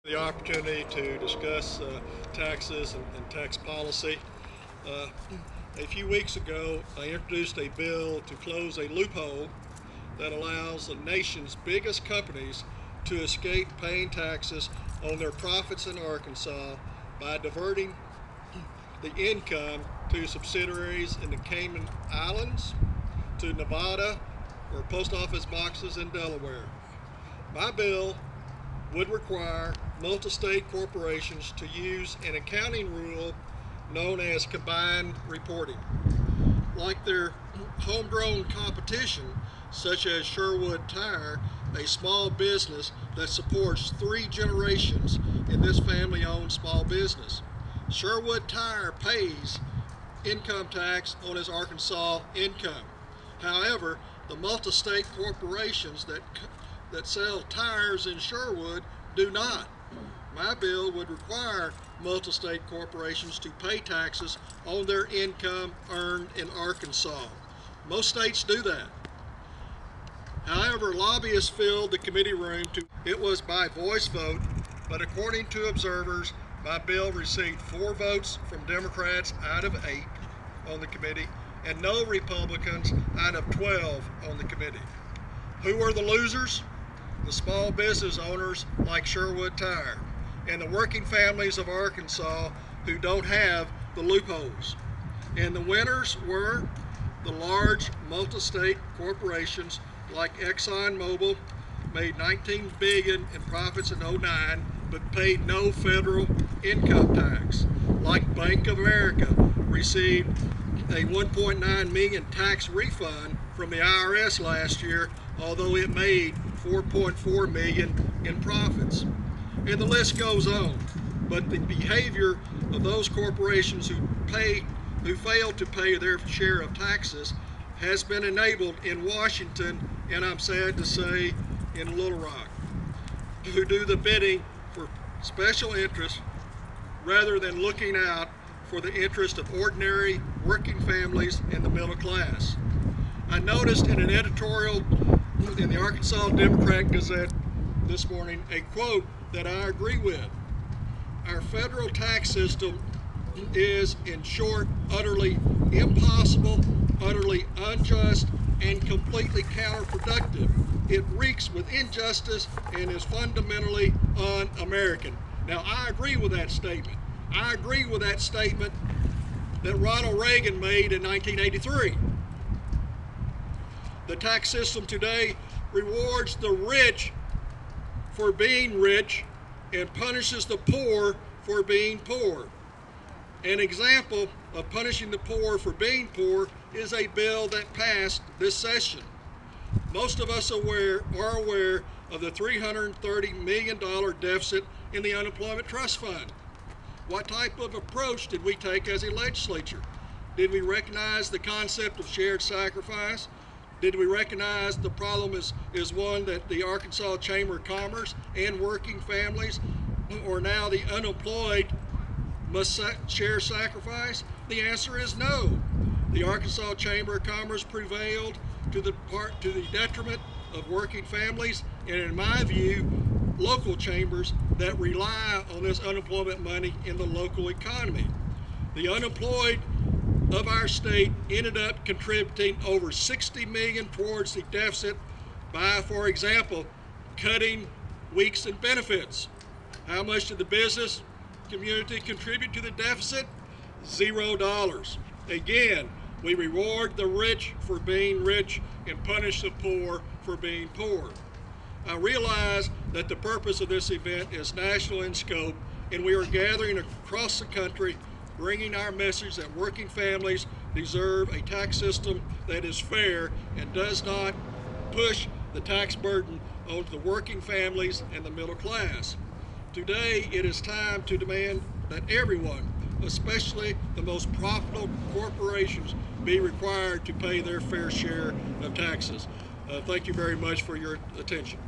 The opportunity to discuss taxes and tax policy. Uh, a few weeks ago, I introduced a bill to close a loophole that allows the nation's biggest companies to escape paying taxes on their profits in Arkansas by diverting the income to subsidiaries in the Cayman Islands, to Nevada, or post office boxes in Delaware. My bill would require multi-state corporations to use an accounting rule known as combined reporting. Like their homegrown competition, such as Sherwood Tire, a small business that supports 3 generations in this family-owned small business. Sherwood Tire pays income tax on its Arkansas income. However, the multi-state corporations that sell tires in Sherwood do not. My bill would require multi-state corporations to pay taxes on their income earned in Arkansas. Most states do that. However, lobbyists filled the committee room. It was by voice vote, but according to observers, my bill received 4 votes from Democrats out of 8 on the committee and no Republicans out of 12 on the committee. Who are the losers? The small business owners like Sherwood Tire and the working families of Arkansas who don't have the loopholes. And the winners were the large multi-state corporations like ExxonMobil, made $19 billion in profits in '09, but paid no federal income tax. Like Bank of America, received a $1.9 million tax refund from the IRS last year, although it made $4.4 million in profits. And the list goes on. But the behavior of those corporations who fail to pay their share of taxes has been enabled in Washington, and I'm sad to say in Little Rock, who do the bidding for special interests rather than looking out for the interest of ordinary working families and the middle class. I noticed in an editorial in the Arkansas Democrat Gazette this morning a quote that I agree with. Our federal tax system is, in short, utterly impossible, utterly unjust, and completely counterproductive. It reeks with injustice and is fundamentally un-American. Now, I agree with that statement. I agree with that statement that Ronald Reagan made in 1983. The tax system today rewards the rich for being rich and punishes the poor for being poor. An example of punishing the poor for being poor is a bill that passed this session. Most of us are aware of the $330 million deficit in the Unemployment Trust Fund. What type of approach did we take as a legislature? Did we recognize the concept of shared sacrifice? Did we recognize the problem is one that the Arkansas Chamber of Commerce and working families, or now the unemployed, must share sacrifice? The answer is no. The Arkansas Chamber of Commerce prevailed to the detriment of working families, and in my view, local chambers that rely on this unemployment money in the local economy. The unemployed of our state ended up contributing over $60 million towards the deficit by, for example, cutting weeks in benefits. How much did the business community contribute to the deficit? $0. Again, we reward the rich for being rich and punish the poor for being poor. I realize that the purpose of this event is national in scope, and we are gathering across the country bringing our message that working families deserve a tax system that is fair and does not push the tax burden onto the working families and the middle class. Today, it is time to demand that everyone, especially the most profitable corporations, be required to pay their fair share of taxes. Thank you very much for your attention.